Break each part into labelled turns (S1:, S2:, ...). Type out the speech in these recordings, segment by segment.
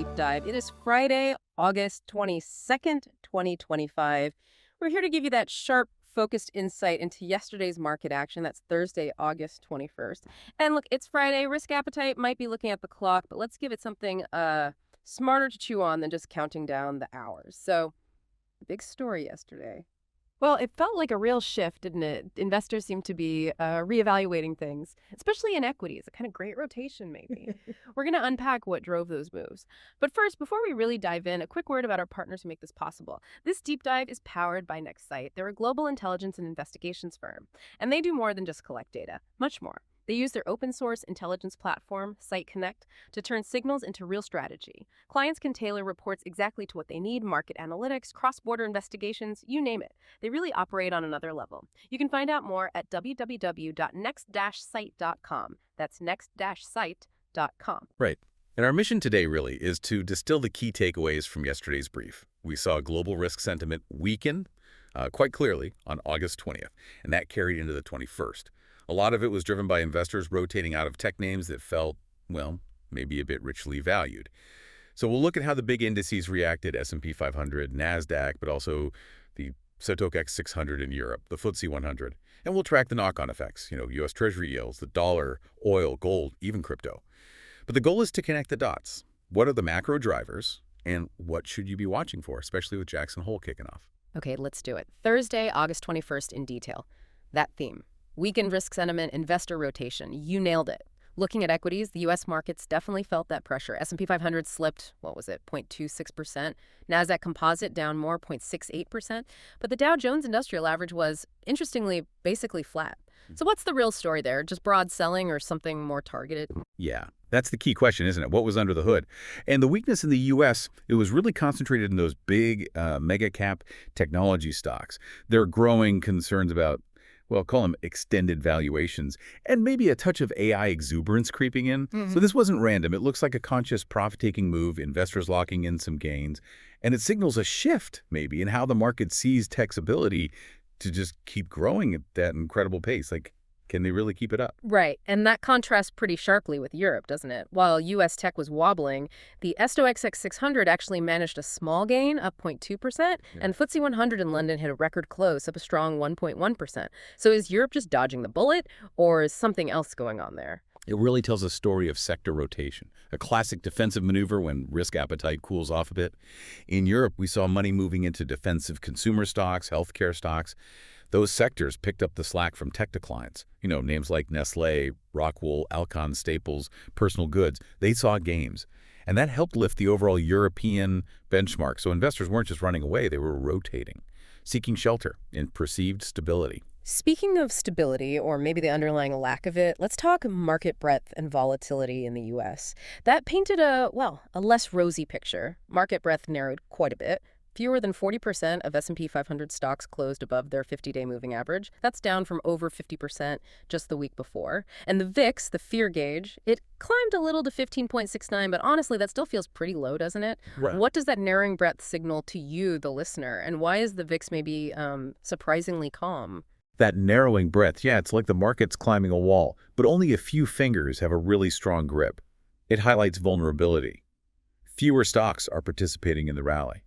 S1: deep dive. It is Friday, August 22nd, 2025. We're here to give you that sharp, focused insight into yesterday's market action. That's Thursday, August 21st. And look, it's Friday. Risk appetite might be looking at the clock, but let's give it something smarter to chew on than just counting down the hours. So, big story yesterday. Well, it felt like a real shift, didn't it? Investors seem to be reevaluating things, especially in equities, a kind of great rotation, maybe. We're going to unpack what drove those moves. But first, before we really dive in, a quick word about our partners who make this possible. This deep dive is powered by Nextsight. They're a global intelligence and investigations firm, and they do more than just collect data, much more. They use their open-source intelligence platform, Site Connect, to turn signals into real strategy. Clients can tailor reports exactly to what they need, market analytics, cross-border investigations, you name it. They really operate on another level. You can find out more at www.next-site.com. That's next-site.com.
S2: Right. And our mission today really is to distill the key takeaways from yesterday's brief. We saw global risk sentiment weaken quite clearly on August 20th, and that carried into the 21st. A lot of it was driven by investors rotating out of tech names that felt, well, maybe a bit richly valued. So we'll look at how the big indices reacted, S&P 500, NASDAQ, but also the Stoxx 600 in Europe, the FTSE 100. And we'll track the knock-on effects, U.S. Treasury yields, the dollar, oil, gold, even crypto. But the goal is to connect the dots. What are the macro drivers, and what should you be watching for, especially with Jackson Hole kicking off?
S1: Okay, let's do it. Thursday, August 21st in detail. That theme. Weakened risk sentiment, investor rotation. You nailed it. Looking at equities, the U.S. markets definitely felt that pressure. S&P 500 slipped, 0.26%. NASDAQ Composite down more, 0.68%. But the Dow Jones Industrial Average was, interestingly, basically flat. So what's the real story there? Just broad selling or something more targeted?
S2: Yeah, that's the key question, isn't it? What was under the hood? And the weakness in the U.S., it was really concentrated in those big mega cap technology stocks. There are growing concerns about, well, call them extended valuations, and maybe a touch of AI exuberance creeping in. So this wasn't random. It looks like a conscious profit-taking move, investors locking in some gains, and it signals a shift, maybe, in how the market sees tech's ability to just keep growing at that incredible pace. Like, can they really keep it up?
S1: Right, and that contrasts pretty sharply with Europe, doesn't it? While U.S. tech was wobbling, the Stoxx 600 actually managed a small gain, up 0.2%, and FTSE 100 in London hit a record close, up a strong 1.1%. So is Europe just dodging the bullet, or is something else going on there?
S2: It really tells a story of sector rotation, a classic defensive maneuver when risk appetite cools off a bit. In Europe, we saw money moving into defensive consumer stocks, healthcare stocks. Those sectors picked up the slack from tech declines. Names like Nestlé, Rockwool, Alcon, Staples, personal goods, they saw gains. And that helped lift the overall European benchmark. So investors weren't just running away, they were rotating, seeking shelter in perceived stability.
S1: Speaking of stability, or maybe the underlying lack of it, let's talk market breadth and volatility in the U.S. That painted a less rosy picture. Market breadth narrowed quite a bit. Fewer than 40% of S&P 500 stocks closed above their 50-day moving average. That's down from over 50% just the week before. And the VIX, the fear gauge, it climbed a little to 15.69, but honestly, that still feels pretty low, doesn't it?
S2: Right.
S1: What does that narrowing breadth signal to you, the listener? And why is the VIX maybe surprisingly calm?
S2: That narrowing breadth, yeah, it's like the market's climbing a wall, but only a few fingers have a really strong grip. It highlights vulnerability. Fewer stocks are participating in the rally,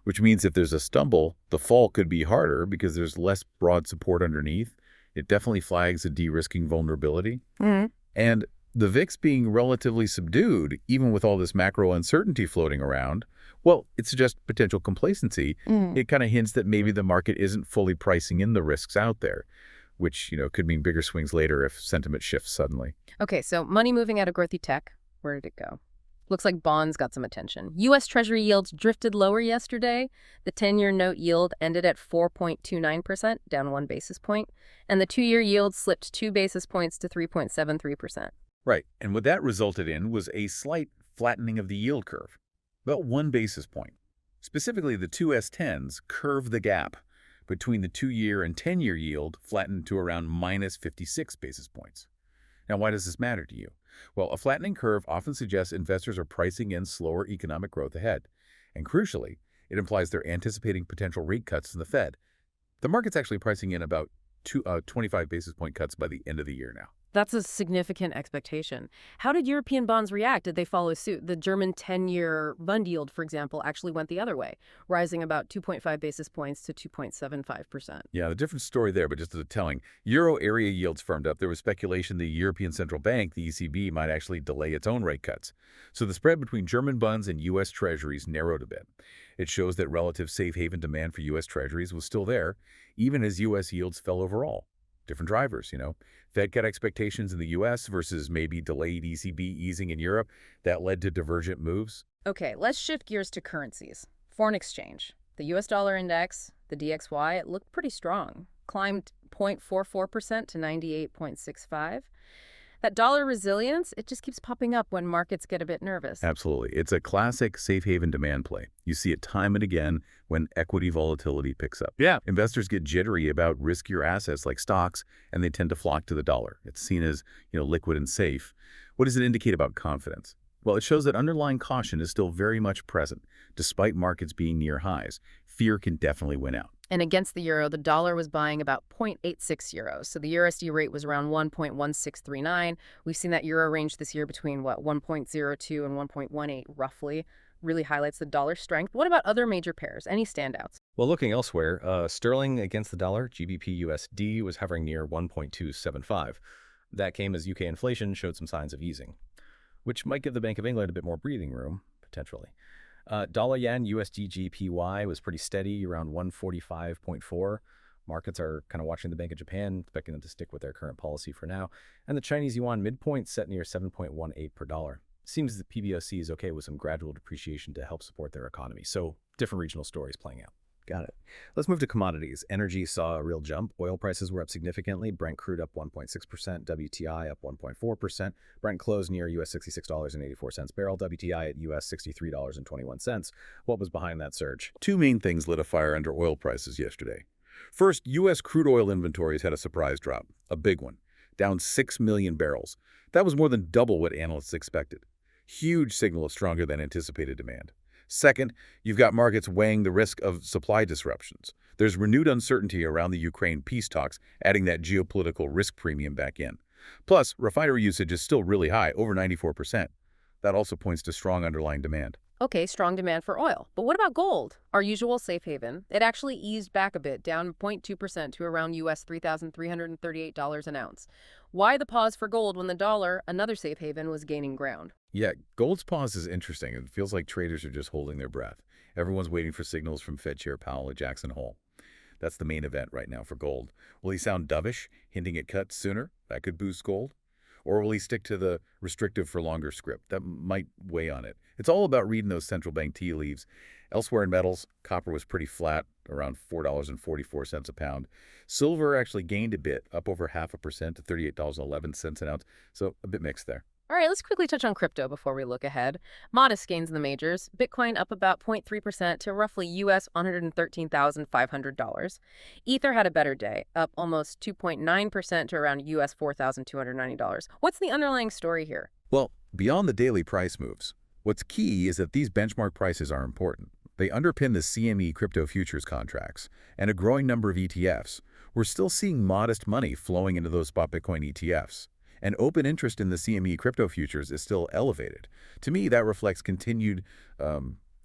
S2: which means if there's a stumble, the fall could be harder because there's less broad support underneath. It definitely flags a de-risking vulnerability. And the VIX being relatively subdued, even with all this macro uncertainty floating around, well, it suggests potential complacency. It kind of hints that maybe the market isn't fully pricing in the risks out there, which, could mean bigger swings later if sentiment shifts suddenly.
S1: Okay, so money moving out of growthy tech. Where did it go? Looks like bonds got some attention. U.S. Treasury yields drifted lower yesterday. The 10-year note yield ended at 4.29%, down 1 basis point, and the 2-year yield slipped 2 basis points to 3.73%.
S2: Right, and what that resulted in was a slight flattening of the yield curve, about 1 basis point. Specifically, the two S10s curved the gap between the 2-year and 10-year yield flattened to around minus 56 basis points. Now, why does this matter to you? Well, a flattening curve often suggests investors are pricing in slower economic growth ahead. And crucially, it implies they're anticipating potential rate cuts from the Fed. The market's actually pricing in about 25 basis point cuts by the end of the year now.
S1: That's a significant expectation. How did European bonds react? Did they follow suit? The German 10-year bond yield, for example, actually went the other way, rising about 2.5 basis points to 2.75%.
S2: Yeah, the different story there, but just as a telling. Euro area yields firmed up. There was speculation the European Central Bank, the ECB, might actually delay its own rate cuts. So the spread between German bonds and U.S. Treasuries narrowed a bit. It shows that relative safe haven demand for U.S. Treasuries was still there, even as U.S. yields fell overall. Different drivers. Fed cut expectations in the U.S. versus maybe delayed ECB easing in Europe. That led to divergent moves.
S1: Okay, let's shift gears to currencies. Foreign exchange. The U.S. dollar index, the DXY, it looked pretty strong. Climbed 0.44% to 98.65. That dollar resilience, it just keeps popping up when markets get a bit nervous.
S2: Absolutely. It's a classic safe haven demand play. You see it time and again when equity volatility picks up.
S3: Yeah.
S2: Investors get jittery about riskier assets like stocks, and they tend to flock to the dollar. It's seen as, liquid and safe. What does it indicate about confidence? Well, it shows that underlying caution is still very much present, despite markets being near highs. Fear can definitely win out.
S1: And against the euro, the dollar was buying about 0.86 euros. So the USD rate was around 1.1639. We've seen that euro range this year between, 1.02 and 1.18 roughly. Really highlights the dollar strength. What about other major pairs? Any standouts?
S3: Well, looking elsewhere, sterling against the dollar, GBP USD, was hovering near 1.275. That came as UK inflation showed some signs of easing, which might give the Bank of England a bit more breathing room, potentially. Dollar yen USD GPY was pretty steady, around 145.4. Markets are kind of watching the Bank of Japan, expecting them to stick with their current policy for now. And the Chinese yuan midpoint set near 7.18 per dollar. Seems that PBOC is okay with some gradual depreciation to help support their economy. So different regional stories playing out. Got it. Let's move to commodities. Energy saw a real jump. Oil prices were up significantly. Brent crude up 1.6%, WTI up 1.4%. Brent closed near US $66.84 barrel, WTI at US $63.21. What was behind that surge?
S2: Two main things lit a fire under oil prices yesterday. First, U.S. crude oil inventories had a surprise drop, a big one, down 6 million barrels. That was more than double what analysts expected. Huge signal of stronger than anticipated demand. Second, you've got markets weighing the risk of supply disruptions. There's renewed uncertainty around the Ukraine peace talks, adding that geopolitical risk premium back in. Plus, refinery usage is still really high, over 94%. That also points to strong underlying demand.
S1: Okay, strong demand for oil. But what about gold? Our usual safe haven. It actually eased back a bit, down 0.2% to around US $3,338 an ounce. Why the pause for gold when the dollar, another safe haven, was gaining ground?
S2: Yeah, gold's pause is interesting. It feels like traders are just holding their breath. Everyone's waiting for signals from Fed Chair Powell at Jackson Hole. That's the main event right now for gold. Will he sound dovish, hinting at cuts sooner? That could boost gold. Or will he stick to the restrictive for longer script? That might weigh on it. It's all about reading those central bank tea leaves. Elsewhere in metals, copper was pretty flat, around $4.44 a pound. Silver actually gained a bit, up over 0.5% to $38.11 an ounce. So a bit mixed there.
S1: All right, let's quickly touch on crypto before we look ahead. Modest gains in the majors. Bitcoin up about 0.3% to roughly US $113,500. Ether had a better day, up almost 2.9% to around US $4,290. What's the underlying story here?
S2: Well, beyond the daily price moves, what's key is that these benchmark prices are important. They underpin the CME crypto futures contracts and a growing number of ETFs. We're still seeing modest money flowing into those spot Bitcoin ETFs. And open interest in the CME crypto futures is still elevated. To me, that reflects continued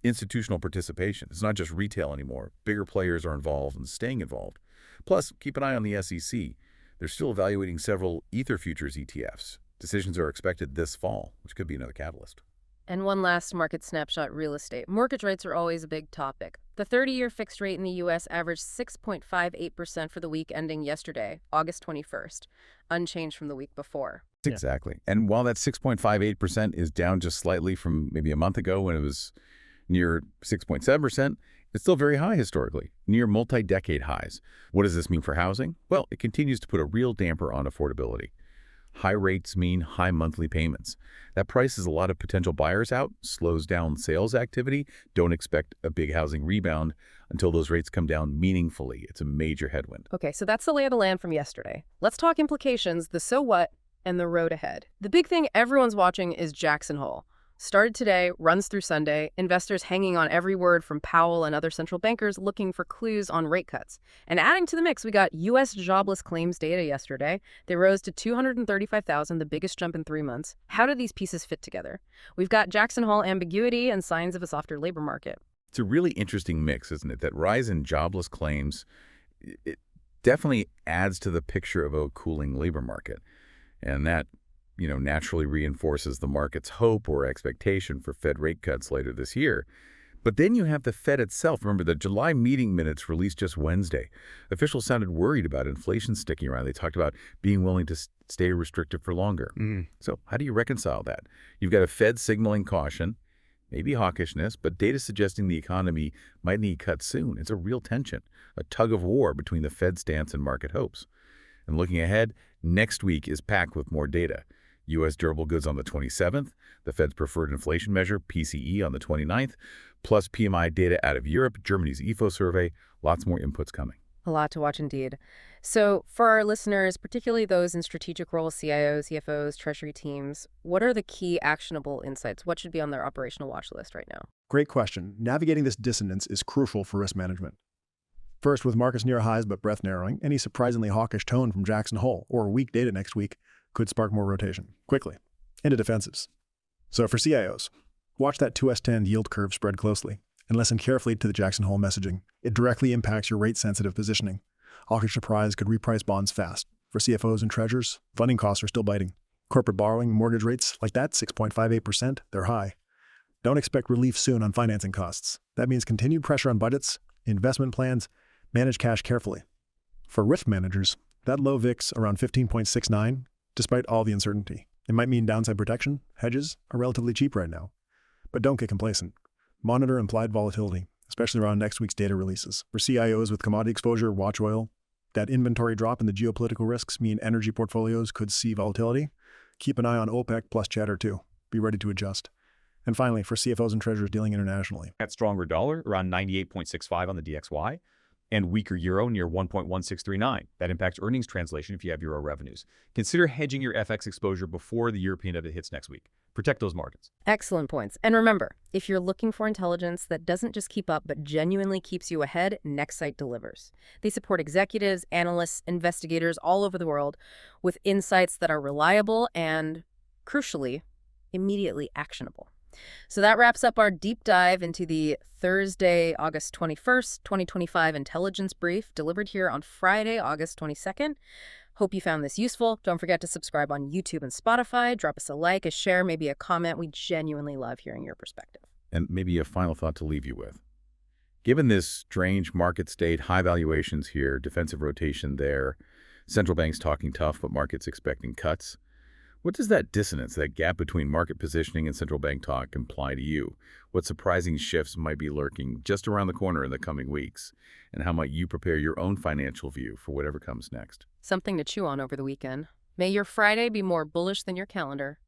S2: institutional participation. It's not just retail anymore. Bigger players are involved and staying involved. Plus, keep an eye on the SEC. They're still evaluating several Ether futures ETFs. Decisions are expected this fall, which could be another catalyst.
S1: And one last market snapshot, real estate. Mortgage rates are always a big topic. The 30-year fixed rate in the U.S. averaged 6.58% for the week ending yesterday, August 21st, unchanged from the week before.
S2: Exactly. And while that 6.58% is down just slightly from maybe a month ago when it was near 6.7%, it's still very high historically, near multi-decade highs. What does this mean for housing? Well, it continues to put a real damper on affordability. High rates mean high monthly payments. That prices a lot of potential buyers out, slows down sales activity. Don't expect a big housing rebound until those rates come down meaningfully. It's a major headwind.
S1: Okay, so that's the lay of the land from yesterday. Let's talk implications, the so what, and the road ahead. The big thing everyone's watching is Jackson Hole. Started today, runs through Sunday, investors hanging on every word from Powell and other central bankers looking for clues on rate cuts. And adding to the mix, we got U.S. jobless claims data yesterday. They rose to 235,000, the biggest jump in 3 months. How do these pieces fit together? We've got Jackson Hole ambiguity and signs of a softer labor market.
S2: It's a really interesting mix, isn't it? That rise in jobless claims, it definitely adds to the picture of a cooling labor market. And that naturally reinforces the market's hope or expectation for Fed rate cuts later this year. But then you have the Fed itself. Remember, the July meeting minutes released just Wednesday. Officials sounded worried about inflation sticking around. They talked about being willing to stay restrictive for longer. So how do you reconcile that? You've got a Fed signaling caution, maybe hawkishness, but data suggesting the economy might need cuts soon. It's a real tension, a tug of war between the Fed stance and market hopes. And looking ahead, next week is packed with more data. U.S. durable goods on the 27th, the Fed's preferred inflation measure, PCE, on the 29th, plus PMI data out of Europe, Germany's IFO survey, lots more inputs coming.
S1: A lot to watch indeed. So for our listeners, particularly those in strategic roles, CIOs, CFOs, treasury teams, what are the key actionable insights? What should be on their operational watch list right now?
S4: Great question. Navigating this dissonance is crucial for risk management. First, with markets near highs but breadth narrowing, any surprisingly hawkish tone from Jackson Hole or weak data next week could spark more rotation, quickly, into defensives. So for CIOs, watch that 2S10 yield curve spread closely and listen carefully to the Jackson Hole messaging. It directly impacts your rate-sensitive positioning. Hawkish surprise could reprice bonds fast. For CFOs and treasurers, funding costs are still biting. Corporate borrowing and mortgage rates like that, 6.58%, they're high. Don't expect relief soon on financing costs. That means continued pressure on budgets, investment plans, manage cash carefully. For risk managers, that low VIX around 15.69, despite all the uncertainty, it might mean downside protection. Hedges are relatively cheap right now. But don't get complacent. Monitor implied volatility, especially around next week's data releases. For CIOs with commodity exposure, watch oil. That inventory drop and the geopolitical risks mean energy portfolios could see volatility. Keep an eye on OPEC plus chatter too. Be ready to adjust. And finally, for CFOs and treasurers dealing internationally.
S5: That stronger dollar, around 98.65 on the DXY, and weaker euro near 1.1639. That impacts earnings translation if you have euro revenues. Consider hedging your FX exposure before the European pivot hits next week. Protect those margins.
S1: Excellent points. And remember, if you're looking for intelligence that doesn't just keep up but genuinely keeps you ahead, Nexsight delivers. They support executives, analysts, investigators all over the world with insights that are reliable and, crucially, immediately actionable. So that wraps up our deep dive into the Thursday, August 21st, 2025 intelligence brief delivered here on Friday, August 22nd. Hope you found this useful. Don't forget to subscribe on YouTube and Spotify. Drop us a like, a share, maybe a comment. We genuinely love hearing your perspective.
S2: And maybe a final thought to leave you with. Given this strange market state, high valuations here, defensive rotation there, central banks talking tough but markets expecting cuts, what does that dissonance, that gap between market positioning and central bank talk imply to you? What surprising shifts might be lurking just around the corner in the coming weeks? And how might you prepare your own financial view for whatever comes next?
S1: Something to chew on over the weekend. May your Friday be more bullish than your calendar.